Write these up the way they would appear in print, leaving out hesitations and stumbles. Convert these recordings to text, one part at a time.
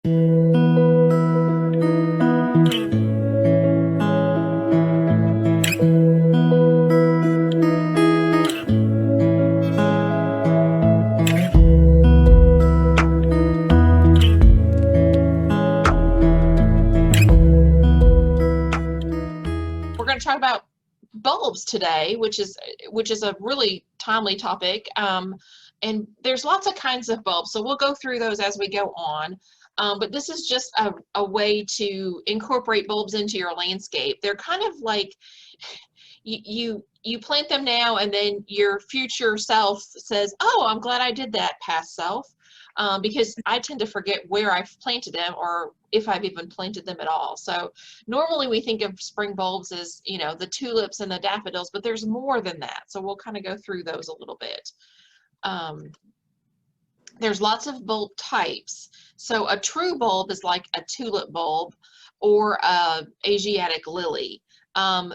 We're going to talk about bulbs today, which is a really timely topic. And there's lots of kinds of bulbs, so we'll go through those as we go on. But this is just a way to incorporate bulbs into your landscape. They're kind of like you plant them now, and then your future self says, "Oh, I'm glad I did that, past self." Because I tend to forget where I've planted them or if I've even planted them at all. So normally we think of spring bulbs as, you know, the tulips and the daffodils, but there's more than that. So we'll kind of go through those a little bit. There's lots of bulb types. So a true bulb is like a tulip bulb or a Asiatic lily.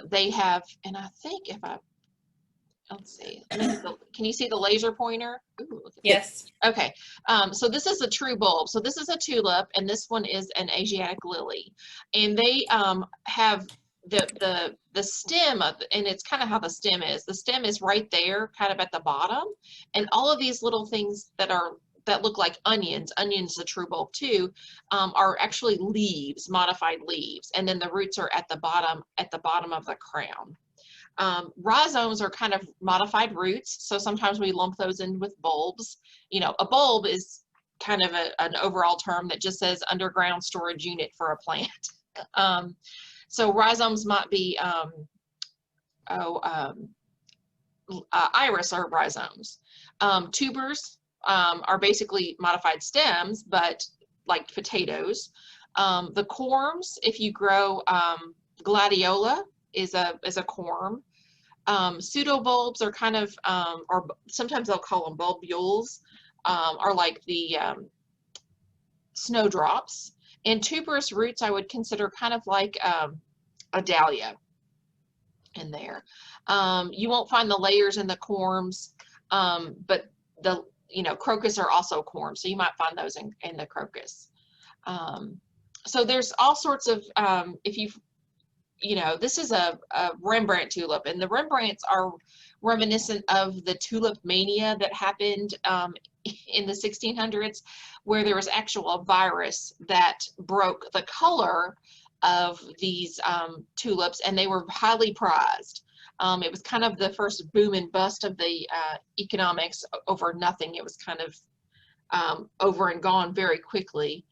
They have, and I think if I, let's see, can you see the laser pointer? Ooh, Yes. okay, so this is a true bulb. So this is a tulip, and this one is an Asiatic lily, and they have the stem of, and it's kind of how the stem is. The stem is right there, kind of at the bottom, and all of these little things that look like onions. Onions, the true bulb too, are actually leaves, modified leaves, and then the roots are at the bottom of the crown. Rhizomes are kind of modified roots, so sometimes we lump those in with bulbs. You know, a bulb is kind of an overall term that just says underground storage unit for a plant. So rhizomes might be iris or rhizomes. Tubers are basically modified stems, but like potatoes. The corms, if you grow gladiola, is a corm. Pseudobulbs are kind of, or sometimes they'll call them bulbules, are like the snowdrops. And tuberous roots I would consider kind of like a dahlia in there. You won't find the layers in the corms, but the, you know, crocus are also corms, so you might find those in the crocus. So there's all sorts of, if you've, you know, this is a Rembrandt tulip, and the Rembrandts are reminiscent of the tulip mania that happened in the 1600s, where there was actual virus that broke the color of these tulips, and they were highly prized. It was kind of the first boom and bust of the economics over nothing. It was kind of over and gone very quickly.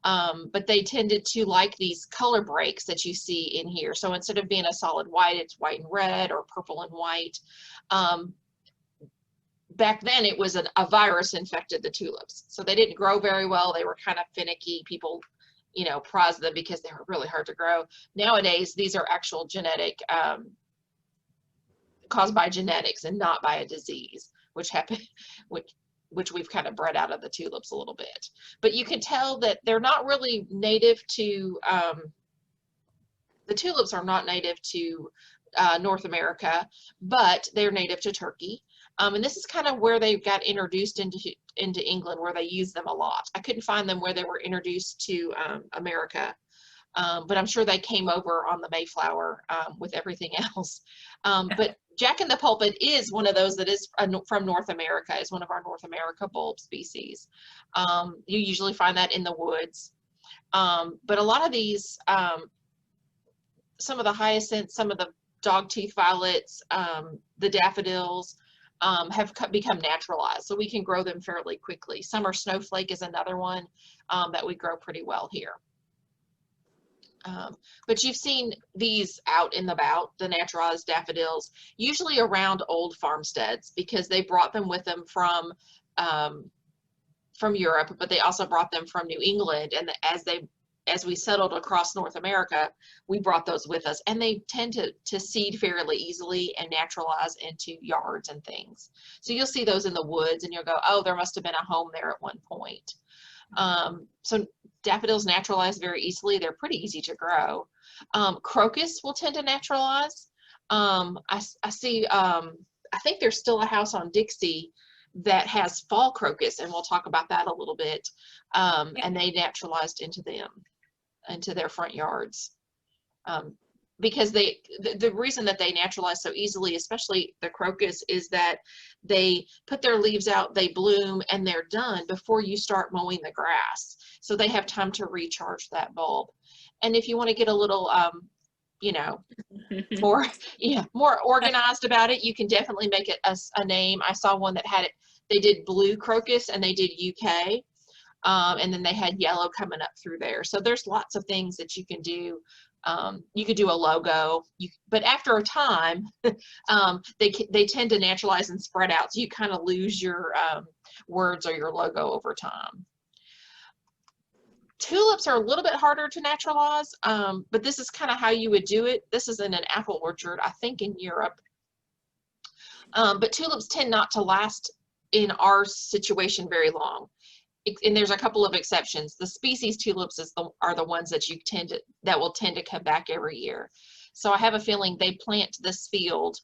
But they tended to like these color breaks that you see in here. So instead of being a solid white, it's white and red or purple and white. Back then it was a virus infected the tulips. So they didn't grow very well. They were kind of finicky. People, you know, prized them because they were really hard to grow. Nowadays, these are actual genetic, caused by genetics and not by a disease, which happened, which we've kind of bred out of the tulips a little bit. But you can tell that they're not really native to, the tulips are not native to North America, but they're native to Turkey. And this is kind of where they got introduced into England, where they use them a lot. I couldn't find them where they were introduced to America, but I'm sure they came over on the Mayflower with everything else. But Jack in the Pulpit is one of those that is from North America, is one of our North America bulb species. You usually find that in the woods. But a lot of these, some of the hyacinths, some of the dogtooth violets, the daffodils, have become naturalized, so we can grow them fairly quickly. Summer snowflake is another one that we grow pretty well here. But you've seen these out and about, the naturalized daffodils, usually around old farmsteads, because they brought them with them from Europe, but they also brought them from New England, and as we settled across North America, we brought those with us, and they tend to seed fairly easily and naturalize into yards and things. So you'll see those in the woods, and you'll go, oh, there must have been a home there at one point. So daffodils naturalize very easily. They're pretty easy to grow. Crocus will tend to naturalize. I see, I think there's still a house on Dixie that has fall crocus, and we'll talk about that a little bit. And they naturalized into their front yards. Because the reason that they naturalize so easily, especially the crocus, is that they put their leaves out, they bloom, and they're done before you start mowing the grass. So they have time to recharge that bulb. And if you want to get a little, you know, more organized about it, you can definitely make it a name. I saw one that had it. They did blue crocus and they did UK. And then they had yellow coming up through there. So there's lots of things that you can do. You could do a logo, but after a time, they tend to naturalize and spread out. So you kind of lose your words or your logo over time. Tulips are a little bit harder to naturalize, but this is kind of how you would do it. This is in an apple orchard, I think in Europe. But tulips tend not to last in our situation very long. And there's a couple of exceptions. The species tulips are the ones that that will tend to come back every year. So I have a feeling they plant this field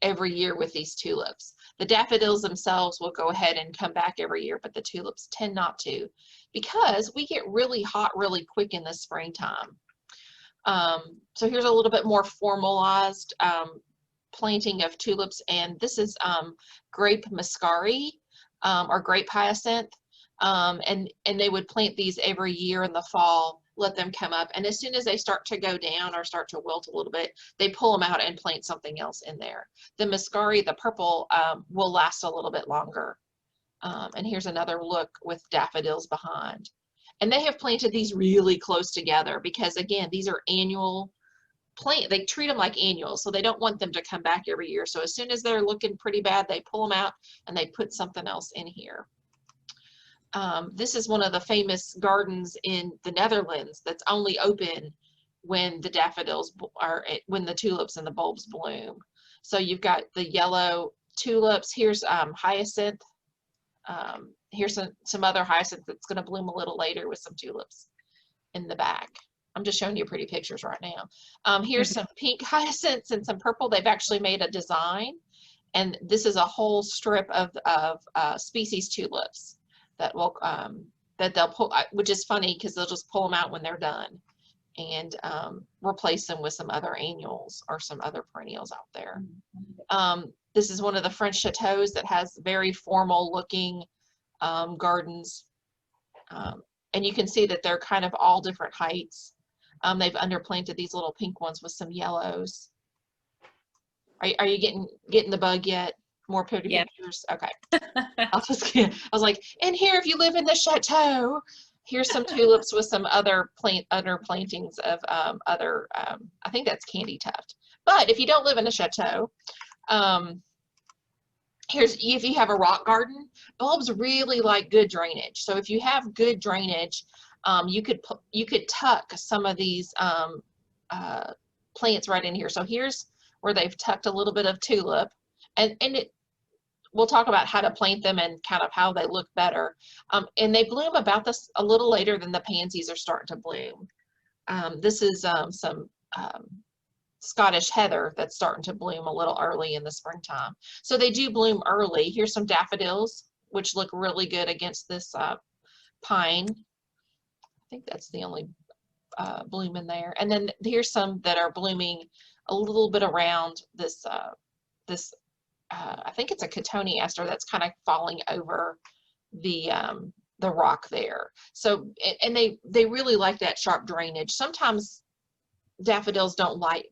every year with these tulips. The daffodils themselves will go ahead and come back every year, but the tulips tend not to, because we get really hot really quick in the springtime. So here's a little bit more formalized planting of tulips, and this is grape muscari, or grape hyacinth, and they would plant these every year in the fall, let them come up, and as soon as they start to go down or start to wilt a little bit, they pull them out and plant something else in there. The muscari, the purple, will last a little bit longer. And here's another look with daffodils behind. And they have planted these really close together because, again, these are annual plant. They treat them like annuals, so they don't want them to come back every year. So as soon as they're looking pretty bad, they pull them out and they put something else in here. This is one of the famous gardens in the Netherlands that's only open when the daffodils when the tulips and the bulbs bloom. So you've got the yellow tulips. Here's hyacinth. Here's some other hyacinth that's going to bloom a little later with some tulips in the back. I'm just showing you pretty pictures right now. Here's some pink hyacinths and some purple. They've actually made a design, and this is a whole strip of species tulips that will that they'll pull, which is funny because they'll just pull them out when they're done and replace them with some other annuals or some other perennials out there. This is one of the French chateaus that has very formal looking gardens, and you can see that they're kind of all different heights. They've underplanted these little pink ones with some yellows. Are you getting the bug yet? More pretty pictures? Okay. I was like, and here, if you live in the chateau, here's some tulips with some other plantings of other, I think that's candy tuft. But if you don't live in a chateau, if you have a rock garden, bulbs really like good drainage. So if you have good drainage, you could tuck some of these plants right in here. So here's where they've tucked a little bit of tulip, and we'll talk about how to plant them and kind of how they look better. And they bloom about this a little later than the pansies are starting to bloom. This is some Scottish heather that's starting to bloom a little early in the springtime. So they do bloom early. Here's some daffodils, which look really good against this pine. I think that's the only bloom in there. And then here's some that are blooming a little bit around this, I think it's a cotoneaster that's kind of falling over the rock there. So, and they really like that sharp drainage. Sometimes daffodils don't like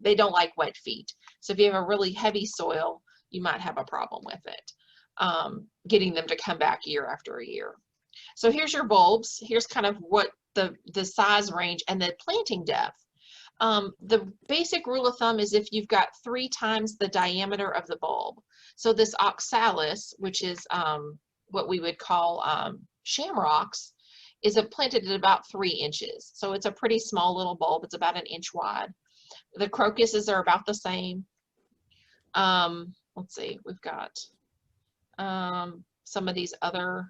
wet feet. So if you have a really heavy soil, you might have a problem with it, getting them to come back year after year. So here's your bulbs. Here's kind of what the size range and the planting depth. The basic rule of thumb is if you've got 3 times the diameter of the bulb. So this oxalis, which is what we would call shamrocks, is planted at about 3 inches. So it's a pretty small little bulb. It's about 1 inch wide. The crocuses are about the same. Let's see, we've got some of these other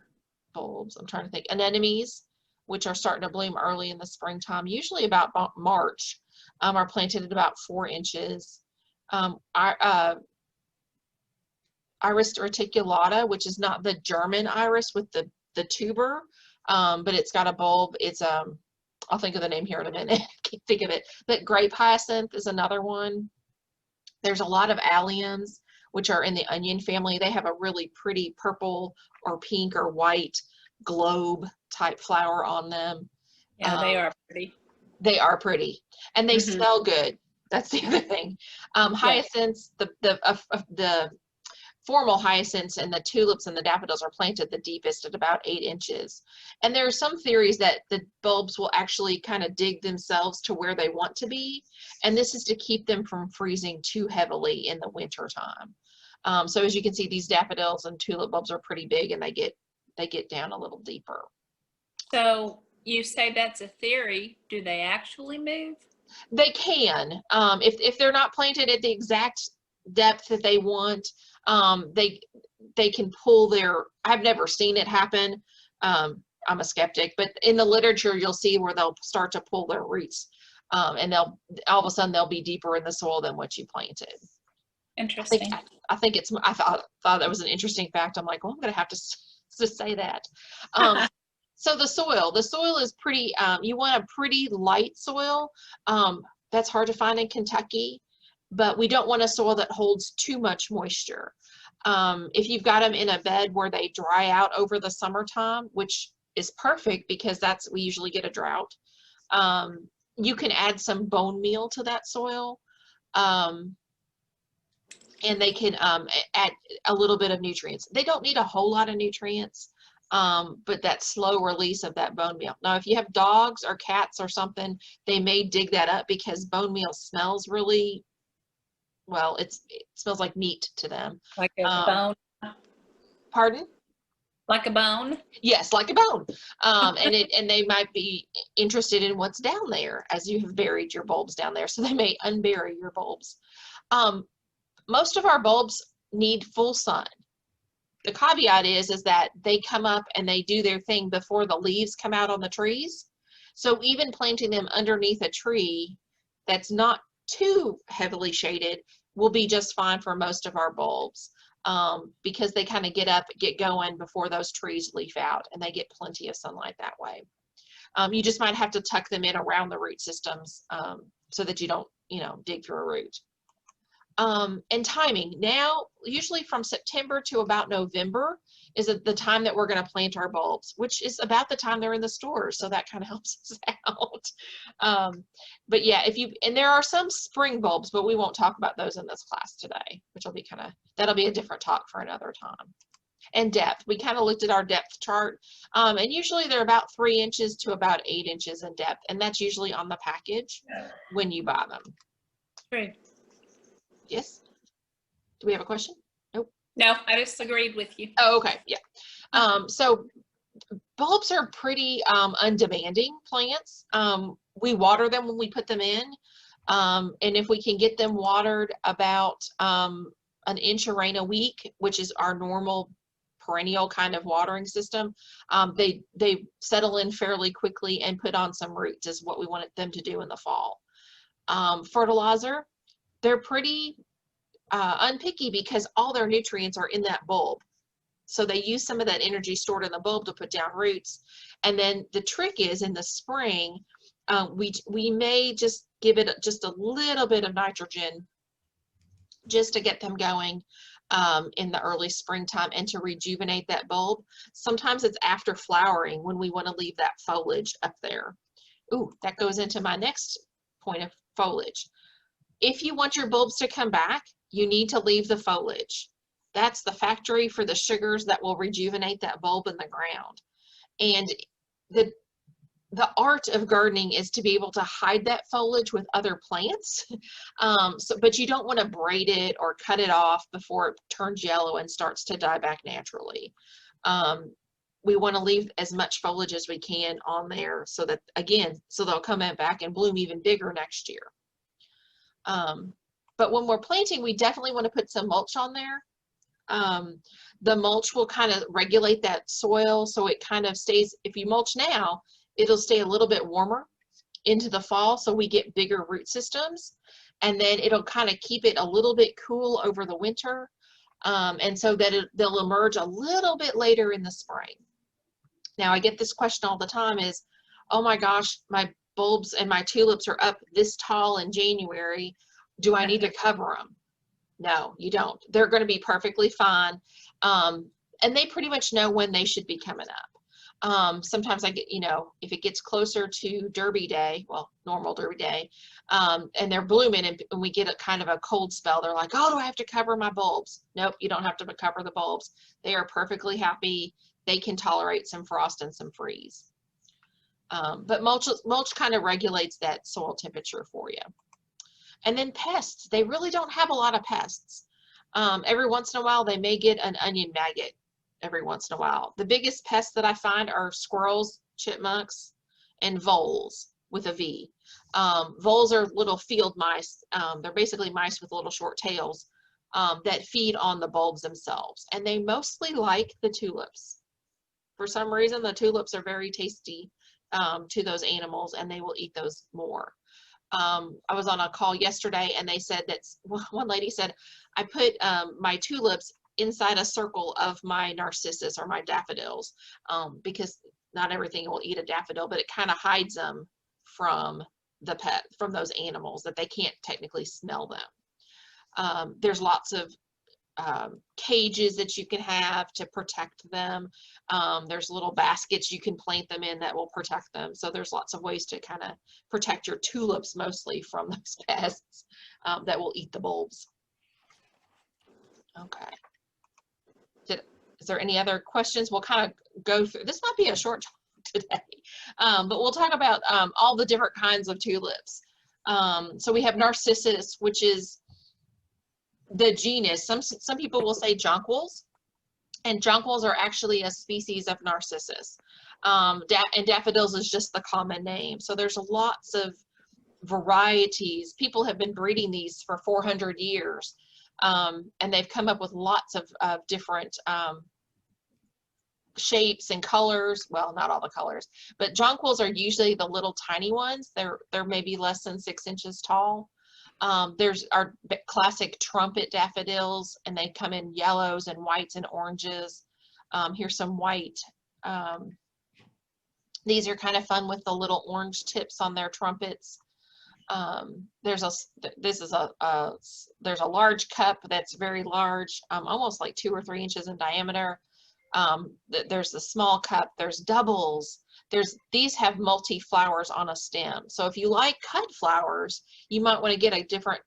bulbs. I'm trying to think. Anemones, which are starting to bloom early in the springtime, usually about March, are planted at about 4 inches. Iris reticulata, which is not the German iris with the tuber, but it's got a bulb. It's I'll think of the name here in a minute. I can't think of it. But grape hyacinth is another one. There's a lot of alliums, which are in the onion family. They have a really pretty purple or pink or white globe type flower on them. Yeah, they are pretty. They are pretty, and they smell good. That's the other thing. Hyacinths, the formal hyacinths and the tulips and the daffodils are planted the deepest at about 8 inches. And there are some theories that the bulbs will actually kind of dig themselves to where they want to be. And this is to keep them from freezing too heavily in the winter time. So as you can see, these daffodils and tulip bulbs are pretty big, and they get down a little deeper. So you say that's a theory. Do they actually move? They can. If they're not planted at the exact depth that they want, they can pull their, I've never seen it happen. I'm a skeptic, but in the literature you'll see where they'll start to pull their roots, and they'll all of a sudden they'll be deeper in the soil than what you planted. Interesting. I think it's, I thought that was an interesting fact. I'm like, well, I'm gonna have to say that. So the soil is pretty, you want a pretty light soil. That's hard to find in Kentucky, but we don't want a soil that holds too much moisture. If you've got them in a bed where they dry out over the summertime, which is perfect because we usually get a drought, you can add some bone meal to that soil, and they can add a little bit of nutrients. They don't need a whole lot of nutrients, but that slow release of that bone meal. Now, if you have dogs or cats or something, they may dig that up because bone meal smells really, well, it smells like meat to them. Like a bone? Pardon? Like a bone? Yes, like a bone. And they might be interested in what's down there as you have buried your bulbs down there, so they may unbury your bulbs. Most of our bulbs need full sun. The caveat is that they come up and they do their thing before the leaves come out on the trees. So even planting them underneath a tree that's not too heavily shaded will be just fine for most of our bulbs, because they kind of get going before those trees leaf out, and they get plenty of sunlight that way. You just might have to tuck them in around the root systems, so that you don't, dig through a root. And timing. Now, usually from September to about November is the time that we're going to plant our bulbs, which is about the time they're in the stores. So that kind of helps us out. But yeah, and there are some spring bulbs, but we won't talk about those in this class today, which will be that'll be a different talk for another time. And depth. We kind of looked at our depth chart, and usually they're about 3 inches to about 8 inches in depth. And that's usually on the package when you buy them. Great. Yes. Do we have a question? Nope. No, I just agreed with you. Oh, okay. Yeah. So bulbs are pretty undemanding plants. We water them when we put them in. And if we can get them watered about an inch of rain a week, which is our normal perennial kind of watering system, they settle in fairly quickly and put on some roots is what we wanted them to do in the fall. Fertilizer. They're pretty unpicky because all their nutrients are in that bulb. So they use some of that energy stored in the bulb to put down roots. And then the trick is in the spring, we may just give it just a little bit of nitrogen just to get them going in the early springtime and to rejuvenate that bulb. Sometimes it's after flowering when we want to leave that foliage up there. Ooh, that goes into my next point of foliage. If you want your bulbs to come back, you need to leave the foliage. That's the factory for the sugars that will rejuvenate that bulb in the ground. And the art of gardening is to be able to hide that foliage with other plants. But you don't want to braid it or cut it off before it turns yellow and starts to die back naturally. We want to leave as much foliage as we can on there so that, again, so they'll come back and bloom even bigger next year. But when we're planting, we definitely want to put some mulch on there. The mulch will kind of regulate that soil so it kind of stays, if you mulch now, it'll stay a little bit warmer into the fall so we get bigger root systems, and then it'll kind of keep it a little bit cool over the winter. And so that they'll emerge a little bit later in the spring. Now I get this question all the time is, oh my gosh, my bulbs and my tulips are up this tall in January. Do I need to cover them? No, you don't. They're going to be perfectly fine. And they pretty much know when they should be coming up. Sometimes I get, if it gets closer to Derby Day, well, normal Derby Day, and they're blooming and we get a kind of a cold spell, they're like, oh, do I have to cover my bulbs? Nope, you don't have to cover the bulbs. They are perfectly happy. They can tolerate some frost and some freeze. But mulch kind of regulates that soil temperature for you. And then pests, they really don't have a lot of pests. Every once in a while, they may get an onion maggot every once in a while. The biggest pests that I find are squirrels, chipmunks, and voles with a V. Voles are little field mice. They're basically mice with little short tails that feed on the bulbs themselves. And they mostly like the tulips. For some reason, the tulips are very tasty to those animals, and they will eat those more. I was on a call yesterday, and they said that one lady said, I put my tulips inside a circle of my narcissus or my daffodils because not everything will eat a daffodil, but it kind of hides them from from those animals that they can't technically smell them. There's lots of cages that you can have to protect them. There's little baskets you can plant them in that will protect them. So there's lots of ways to kind of protect your tulips mostly from those pests that will eat the bulbs. Okay. Is there any other questions? We'll kind of go through. This might be a short talk today, but we'll talk about all the different kinds of tulips. So we have Narcissus, which is the genus. Some people will say jonquils, and jonquils are actually a species of Narcissus. And daffodils is just the common name. So there's lots of varieties. People have been breeding these for 400 years, and they've come up with lots of different shapes and colors. Well, not all the colors, but jonquils are usually the little tiny ones. They're maybe less than 6 inches tall. There's our classic trumpet daffodils, and they come in yellows and whites and oranges. Here's some white. These are kind of fun with the little orange tips on their trumpets. There's a large cup that's very large, almost like 2 or 3 inches in diameter. There's the small cup. There's doubles. These have multi flowers on a stem. So if you like cut flowers, you might want to get a different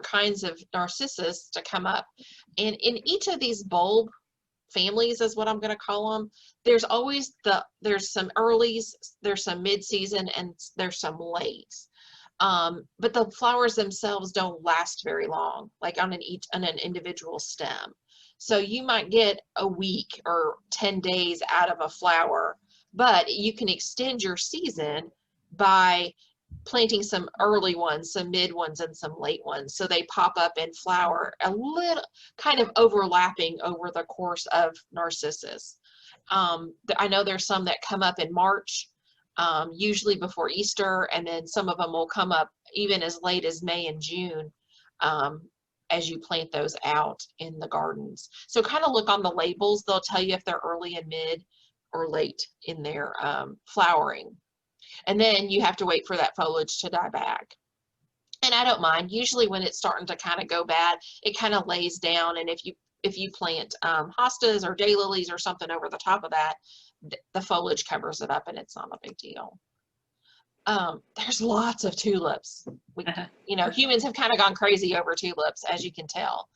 kinds of narcissus to come up. And in each of these bulb families is what I'm going to call them. There's always there's some earlies, there's some mid-season, and there's some lates. But the flowers themselves don't last very long, like on an individual stem. So you might get a week or 10 days out of a flower, but you can extend your season by planting some early ones, some mid ones, and some late ones. So they pop up and flower a little kind of overlapping over the course of narcissus. I know there's some that come up in March, usually before Easter, and then some of them will come up even as late as May and June as you plant those out in the gardens. So kind of look on the labels. They'll tell you if they're early and mid or late in their flowering. And then you have to wait for that foliage to die back. And I don't mind. Usually when it's starting to kind of go bad, it kind of lays down. And if you plant hostas or daylilies or something over the top of that, the foliage covers it up and it's not a big deal. There's lots of tulips. Humans have kind of gone crazy over tulips, as you can tell.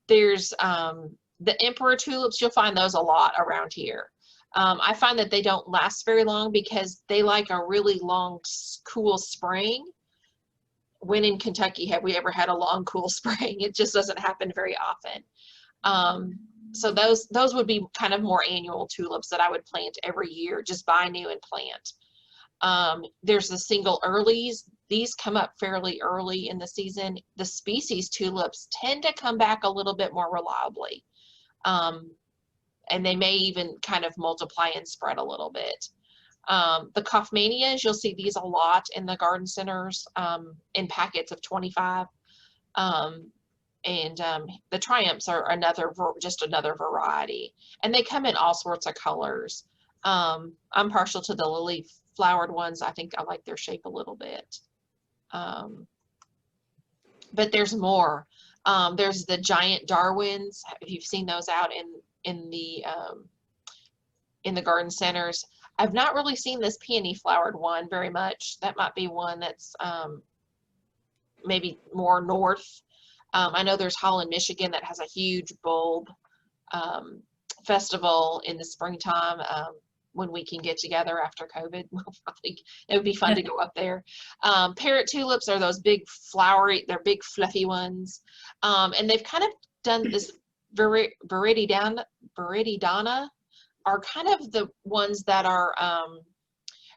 There's the emperor tulips. You'll find those a lot around here. I find that they don't last very long because they like a really long, cool spring. When in Kentucky have we ever had a long, cool spring? It just doesn't happen very often. So those would be kind of more annual tulips that I would plant every year. Just buy new and plant. There's the single earlies. These come up fairly early in the season. The species tulips tend to come back a little bit more reliably. And they may even kind of multiply and spread a little bit. The Kaufmanias, you'll see these a lot in the garden centers in packets of 25. the triumphs are just another variety, and they come in all sorts of colors. I'm partial to the lily flowered ones. I think I like their shape a little bit. But there's more. There's the giant Darwins. If you've seen those out in the garden centers. I've not really seen this peony flowered one very much. That might be one that's maybe more north. I know there's Holland, Michigan that has a huge bulb festival in the springtime. When we can get together after COVID, it would be fun to go up there. Parrot tulips are those big flowery, they're big fluffy ones. And they've kind of done this Virididana are kind of the ones that are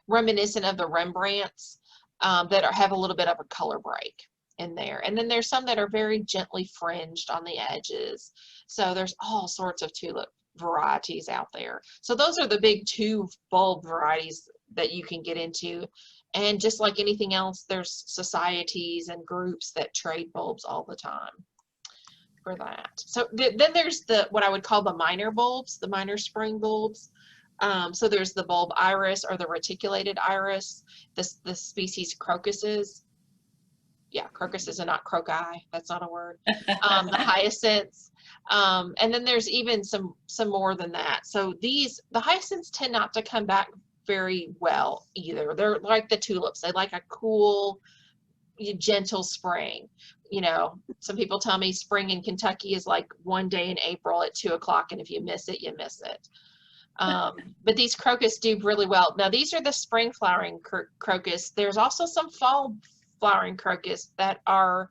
reminiscent of the Rembrandts that have a little bit of a color break in there. And then there's some that are very gently fringed on the edges. So there's all sorts of tulip varieties out there. So those are the big two bulb varieties that you can get into. And just like anything else, there's societies and groups that trade bulbs all the time for that. So then there's what I would call the minor bulbs, the minor spring bulbs. So there's the bulb iris or the reticulated iris, the species crocuses. Yeah, crocuses and not croci. That's not a word. The hyacinths. And then there's even some more than that. So the hyacinths tend not to come back very well either. They're like the tulips. They like a cool, gentle spring. You know, some people tell me spring in Kentucky is like one day in April at 2 o'clock, and if you miss it, you miss it. But these crocus do really well. Now these are the spring flowering crocus. There's also some fall flowering crocus that are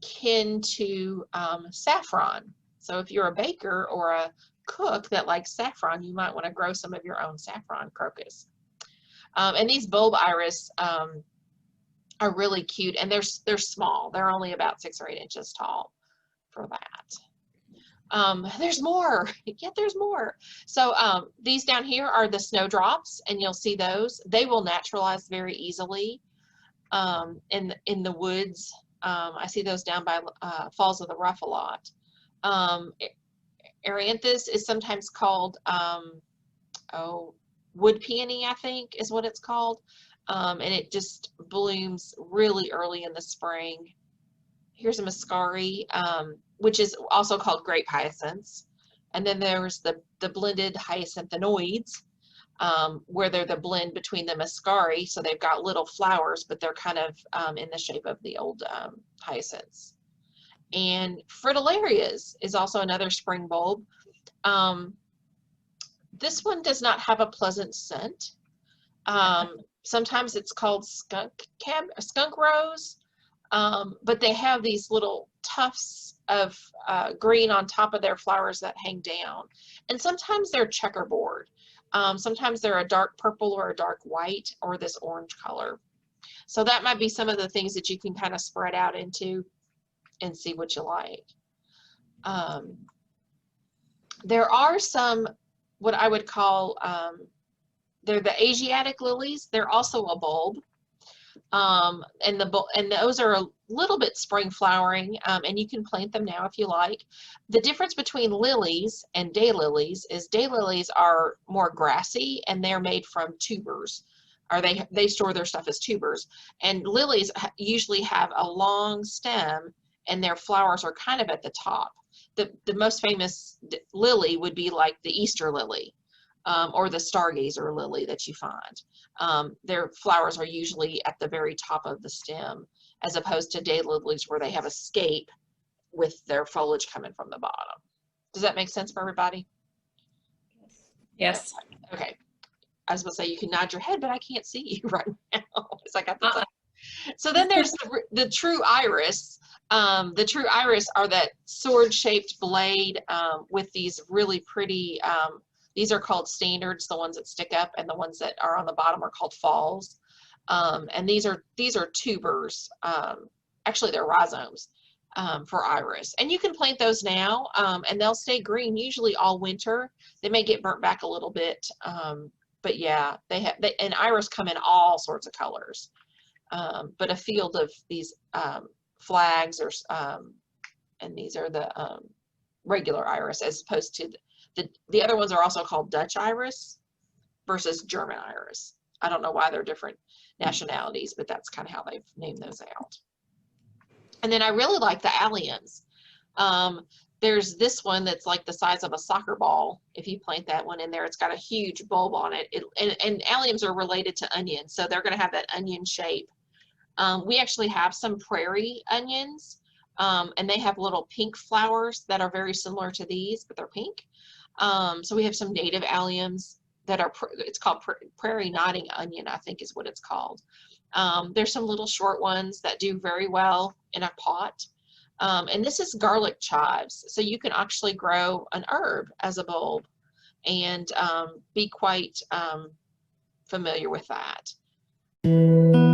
kin to saffron. So if you're a baker or a cook that likes saffron, you might want to grow some of your own saffron crocus. And these bulb iris are really cute, and they're small. They're only about 6 or 8 inches tall for that. There's more. Yeah, there's more. So these down here are the snowdrops, and you'll see those. They will naturalize very easily in the woods. I see those down by Falls of the Rough a lot. Erianthus is sometimes called wood peony, I think is what it's called. And it just blooms really early in the spring. Here's a muscari, which is also called grape hyacinths. And then there's the blended hyacinthinoids, where they're the blend between the muscari. So they've got little flowers, but they're kind of in the shape of the old hyacinths. And fritillarias is also another spring bulb. This one does not have a pleasant scent. Sometimes it's called skunk rose, but they have these little tufts of green on top of their flowers that hang down. And sometimes they're checkerboard. Sometimes they're a dark purple or a dark white or this orange color. So that might be some of the things that you can kind of spread out into and see what you like. There are some, what I would call, they're the Asiatic lilies. They're also a bulb. And those are a little bit spring flowering, and you can plant them now if you like. The difference between lilies and daylilies is daylilies are more grassy, and they're made from tubers, or they store their stuff as tubers. And lilies usually have a long stem, and their flowers are kind of at the top. The most famous lily would be like the Easter lily. Or the stargazer lily that you find. Their flowers are usually at the very top of the stem, as opposed to daylilies where they have a scape with their foliage coming from the bottom. Does that make sense for everybody? Yes. Okay. I was going to say you can nod your head, but I can't see you right now. It's like I thought. So then there's the true iris. The true iris are that sword-shaped blade with these really pretty. These are called standards, the ones that stick up, and the ones that are on the bottom are called falls. And these are tubers. Actually, they're rhizomes for iris. And you can plant those now, and they'll stay green usually all winter. They may get burnt back a little bit, but yeah, and iris come in all sorts of colors. But a field of these flags, or and these are the regular iris, as opposed to the other ones are also called Dutch iris versus German iris. I don't know why they're different nationalities, but that's kind of how they've named those out. And then I really like the alliums. There's this one that's like the size of a soccer ball. If you plant that one in there, it's got a huge bulb on it. And alliums are related to onions, so they're going to have that onion shape. We actually have some prairie onions, and they have little pink flowers that are very similar to these, but they're pink. So we have some native alliums that are, it's called prairie nodding onion, I think is what it's called. There's some little short ones that do very well in a pot. And this is garlic chives. So you can actually grow an herb as a bulb and be quite familiar with that.